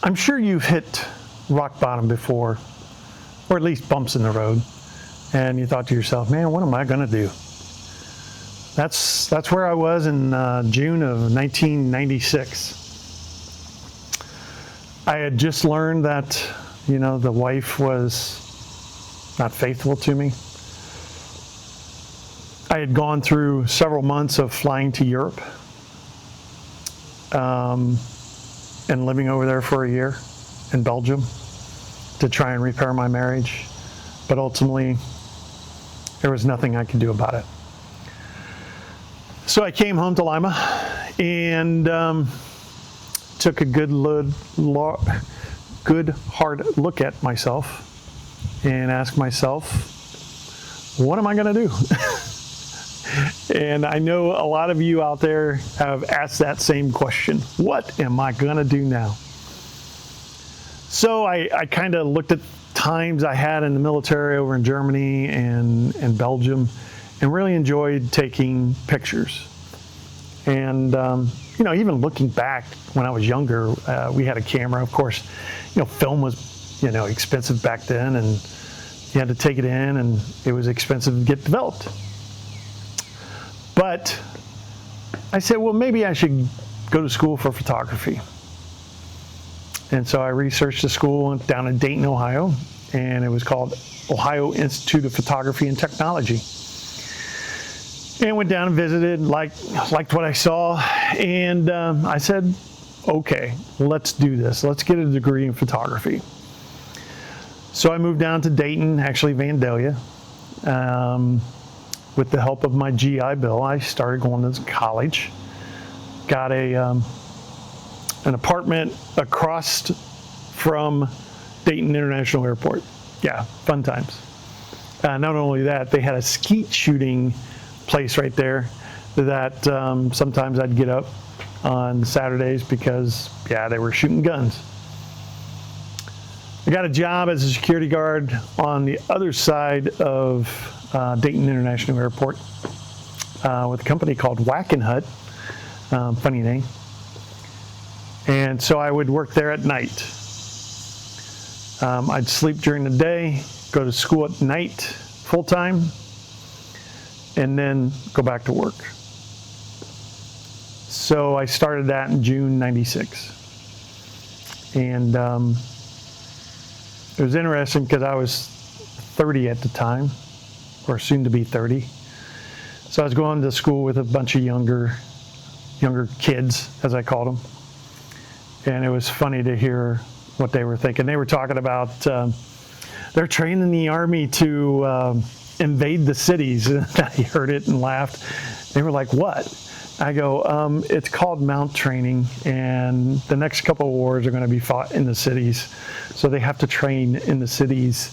I'm sure you've hit rock bottom before, or at least bumps in the road, and you thought to yourself, man, what am I going to do? That's where I was in June of 1996. I had just learned that, the wife was not faithful to me. I had gone through several months of flying to Europe and living over there for a year in Belgium to try and repair my marriage. But ultimately, there was nothing I could do about it. So I came home to Lima and took a good hard look at myself and asked myself, what am I going to do? And I know a lot of you out there have asked that same question. What am I going to do now? So I kind of looked at times I had in the military over in Germany and Belgium, and really enjoyed taking pictures. And, even looking back when I was younger, we had a camera. Of course, film was, expensive back then, and you had to take it in, and it was expensive to get developed. But I said, well, maybe I should go to school for photography. And so I researched the school down in Dayton, Ohio, and it was called Ohio Institute of Photography and Technology. And went down and visited, liked what I saw, and I said, okay, let's do this. Let's get a degree in photography. So I moved down to Dayton, actually Vandalia. With the help of my GI Bill, I started going to college. Got an apartment across from Dayton International Airport. Yeah, fun times. Not only that, they had a skeet shooting place right there that sometimes I'd get up on Saturdays because, they were shooting guns. I got a job as a security guard on the other side of Dayton International Airport with a company called Whack and Hut, funny name. And so I would work there at night. I'd sleep during the day, go to school at night full time, and then go back to work. So I started that in June '96. And it was interesting because I was 30 at the time, or soon to be 30. So I was going to school with a bunch of younger kids, as I called them. And it was funny to hear what they were thinking. They were talking about they're training the Army to invade the cities. And I heard it and laughed. They were like, what? I go, it's called mount training, and the next couple of wars are going to be fought in the cities. So they have to train in the cities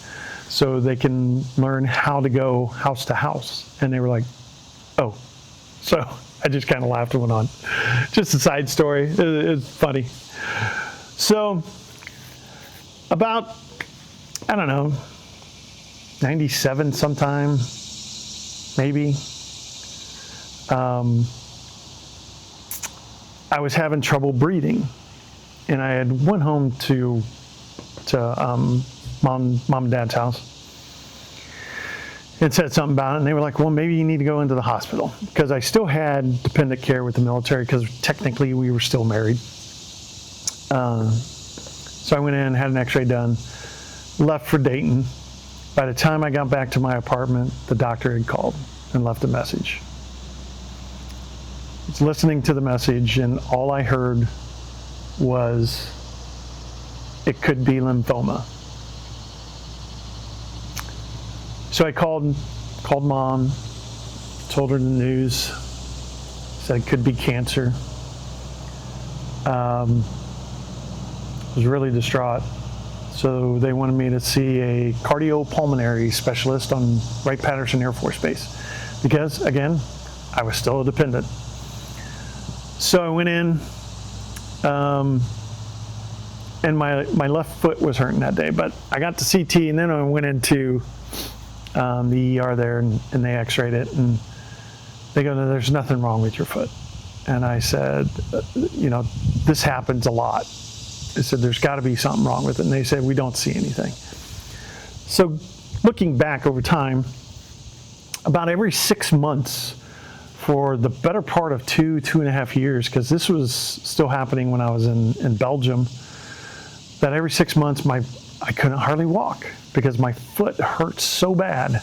so they can learn how to go house to house. And they were like, oh. So I just kind of laughed and went on. Just a side story. It's funny. So about, 97 sometime, maybe. I was having trouble breathing, and I had went home to mom and dad's house and said something about it, and they were like, well, maybe you need to go into the hospital, because I still had dependent care with the military, because technically we were still married. So I went in, had an x-ray done, left for Dayton. By the time I got back to my apartment, the doctor had called and left a message. I was listening to the message, and all I heard was, it could be lymphoma. So I called mom, told her the news, said it could be cancer. Was really distraught. So they wanted me to see a cardiopulmonary specialist on Wright-Patterson Air Force Base, because, again, I was still a dependent. So I went in, and my left foot was hurting that day, but I got to CT, and then I went into the ER there, and they x-rayed it, and they go, no, there's nothing wrong with your foot. And I said, this happens a lot. They said, there's got to be something wrong with it. And they said, we don't see anything. So looking back over time, about every 6 months for the better part of 2.5 years, because this was still happening when I was in Belgium, that every 6 months I couldn't hardly walk because my foot hurt so bad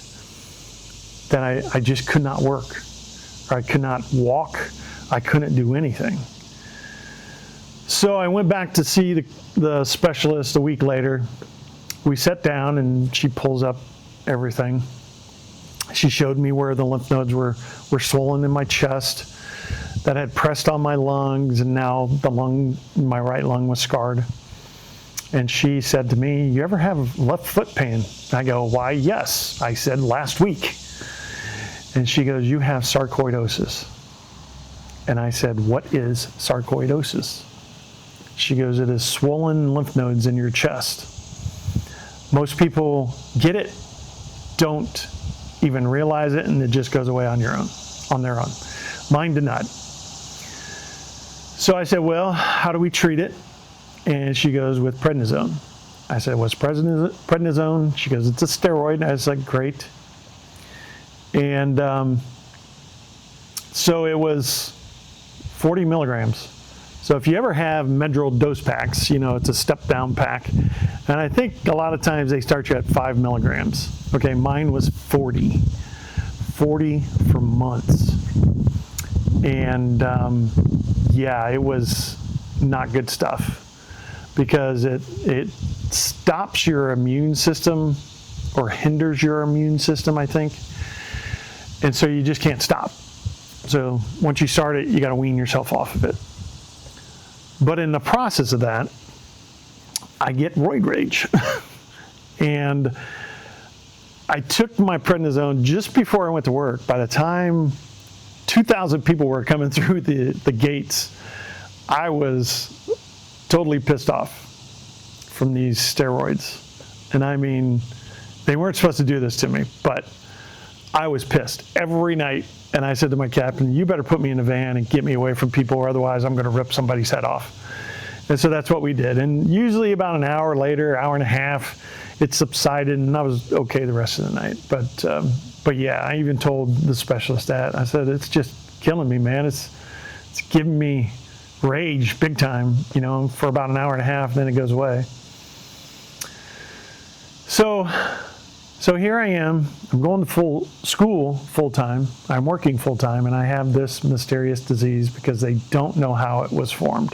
that I just could not work. Or I could not walk. I couldn't do anything. So I went back to see the specialist a week later. We sat down and she pulls up everything. She showed me where the lymph nodes were swollen in my chest, that had pressed on my lungs, and now my right lung was scarred. And she said to me, you ever have left foot pain? I go, why, yes. I said, last week. And she goes, you have sarcoidosis. And I said, what is sarcoidosis? She goes, it is swollen lymph nodes in your chest. Most people get it, don't even realize it, and it just goes away on their own. Mine did not. So I said, well, how do we treat it? And she goes, with prednisone. I said, what's prednisone? She goes, it's a steroid. And I was like, great. And so it was 40 milligrams. So if you ever have Medrol dose packs, it's a step down pack. And I think a lot of times they start you at 5 milligrams. Okay, mine was 40 for months. And yeah, it was not good stuff because it stops your immune system or hinders your immune system, I think. And so you just can't stop. So once you start it, you got to wean yourself off of it. But in the process of that, I get roid rage. And I took my prednisone just before I went to work. By the time 2,000 people were coming through the gates, I was totally pissed off from these steroids. And I mean, they weren't supposed to do this to me, but I was pissed every night. And I said to my captain, you better put me in a van and get me away from people, or otherwise I'm going to rip somebody's head off. And so that's what we did. And usually about an hour later, hour and a half, it subsided, and I was okay the rest of the night. But yeah, I even told the specialist that. I said, it's just killing me, man. It's giving me rage big time, for about an hour and a half, then it goes away. So here I am. I'm going to school full-time. I'm working full-time, and I have this mysterious disease because they don't know how it was formed.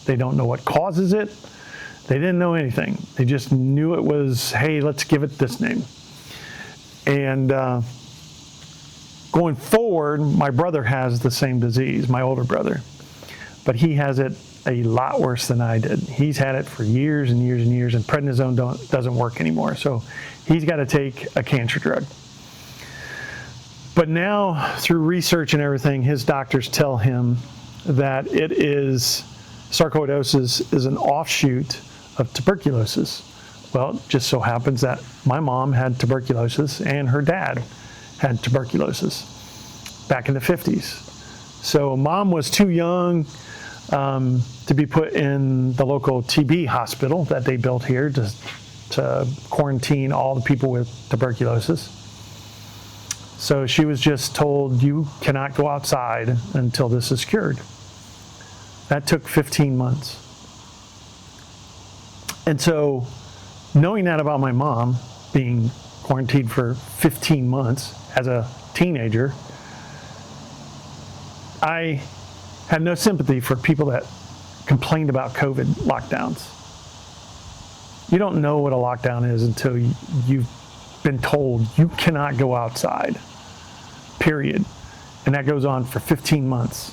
They don't know what causes it. They didn't know anything. They just knew it was, hey, let's give it this name. And going forward, my brother has the same disease, my older brother. But he has it a lot worse than I did. He's had it for years and years and years, and prednisone doesn't work anymore. So he's got to take a cancer drug. But now, through research and everything, his doctors tell him that sarcoidosis is an offshoot of tuberculosis. Well, it just so happens that my mom had tuberculosis and her dad had tuberculosis back in the 50s. So mom was too young to be put in the local TB hospital that they built here to quarantine all the people with tuberculosis. So she was just told, you cannot go outside until this is cured. That took 15 months. And so knowing that about my mom being quarantined for 15 months as a teenager, I had no sympathy for people that complained about COVID lockdowns. You don't know what a lockdown is until you've been told you cannot go outside, period. And that goes on for 15 months.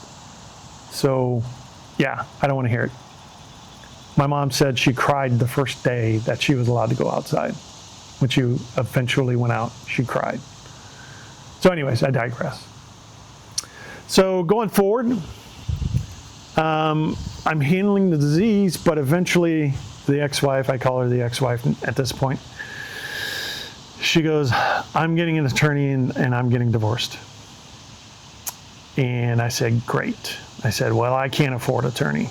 So yeah, I don't want to hear it. My mom said she cried the first day that she was allowed to go outside. When she eventually went out, she cried. So anyways, I digress. So going forward, I'm handling the disease, but eventually the ex-wife, I call her the ex-wife at this point, she goes, I'm getting an attorney and I'm getting divorced. And I said, great. I said, well, I can't afford an attorney.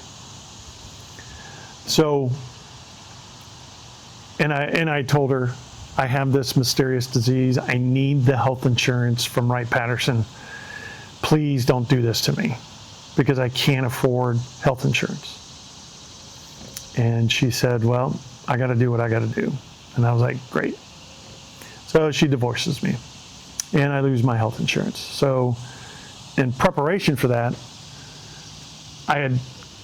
So, and I told her, I have this mysterious disease. I need the health insurance from Wright-Patterson. Please don't do this to me because I can't afford health insurance. And she said, well, I got to do what I got to do. And I was like, great. So she divorces me and I lose my health insurance. So in preparation for that, I had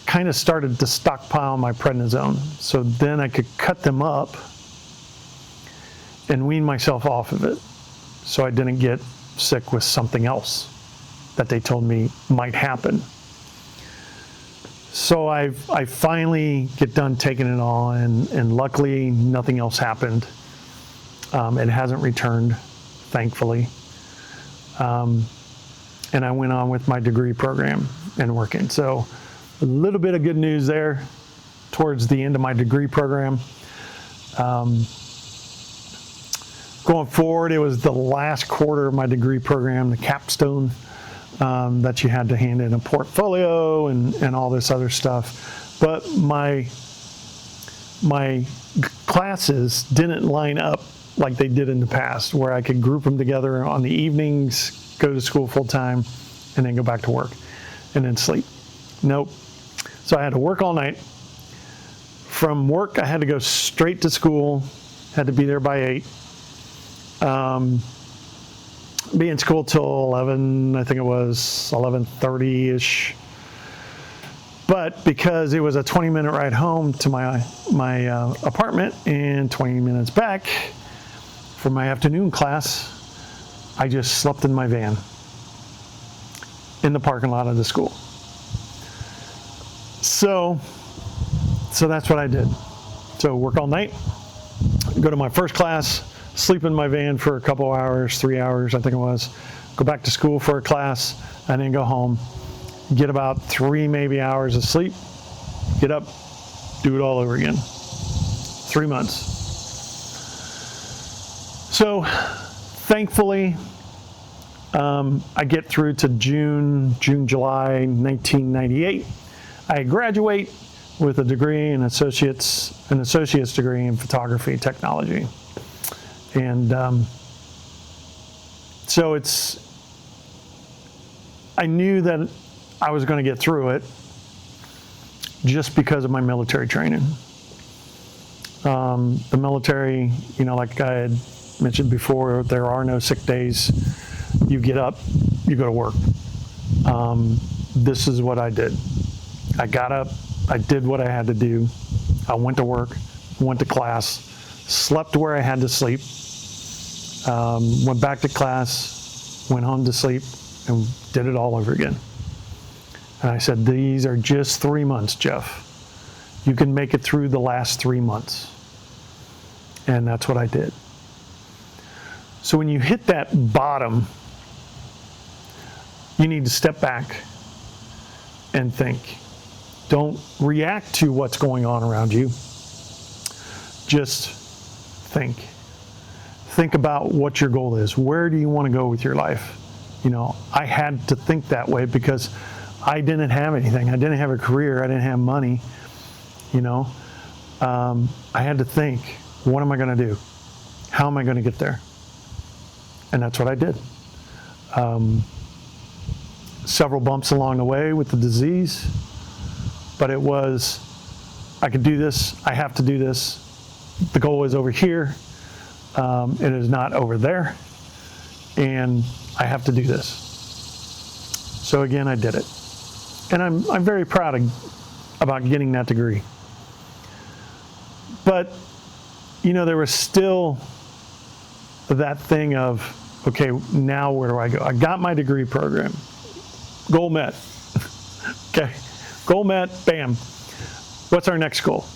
kind of started to stockpile my prednisone. So then I could cut them up and wean myself off of it so I didn't get sick with something else that they told me might happen. So I finally get done taking it all, and luckily nothing else happened. It hasn't returned, thankfully. And I went on with my degree program and working. So a little bit of good news there towards the end of my degree program. Going forward, it was the last quarter of my degree program, the capstone, that you had to hand in a portfolio and all this other stuff. But my classes didn't line up like they did in the past, where I could group them together on the evenings, go to school full time, and then go back to work and then sleep. Nope. So I had to work all night. From work, I had to go straight to school, had to be there by 8. Be in school till 11, I think it was 11:30-ish. But because it was a 20-minute ride home to my apartment and 20 minutes back for my afternoon class, I just slept in my van in the parking lot of the school. So that's what I did. So work all night, go to my first class, sleep in my van for a couple hours, 3 hours, I think it was, go back to school for a class, and then go home, get about 3 maybe hours of sleep, get up, do it all over again. 3 months. So thankfully, I get through to June, July 1998. I graduate with a degree, an associate's degree in photography technology. And so I knew that I was going to get through it just because of my military training. The military, like I had mentioned before, there are no sick days. You get up, you go to work. This is what I did. I got up, I did what I had to do. I went to work, went to class, slept where I had to sleep. Went back to class, went home to sleep, and did it all over again. And I said, these are just 3 months, Jeff. You can make it through the last 3 months. And that's what I did. So when you hit that bottom, you need to step back and think. Don't react to what's going on around you. Just think. Think about what your goal is. Where do you want to go with your life? I had to think that way because I didn't have anything. I didn't have a career. I didn't have money. I had to think, what am I going to do? How am I going to get there? And that's what I did. Several bumps along the way with the disease, but it was, I could do this. I have to do this. The goal is over here. It is not over there, and I have to do this. So again, I did it, and I'm very proud about getting that degree. But there was still that thing of, okay, now where do I go? I got my degree program, goal met. Okay, goal met. Bam. What's our next goal?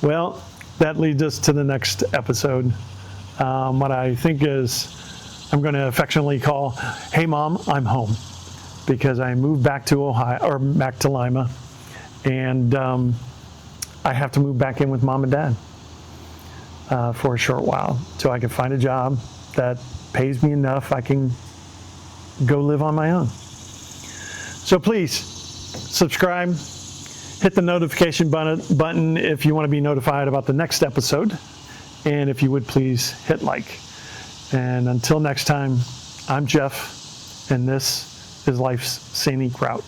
Well, that leads us to the next episode. What I think is, I'm going to affectionately call, "Hey Mom, I'm home," because I moved back to Ohio, or back to Lima, and I have to move back in with Mom and Dad for a short while, so I can find a job that pays me enough I can go live on my own. So please subscribe, Hit the notification button if you want to be notified about the next episode. And if you would please hit like. And until next time, I'm Jeff, and this is Life's Scenic Route.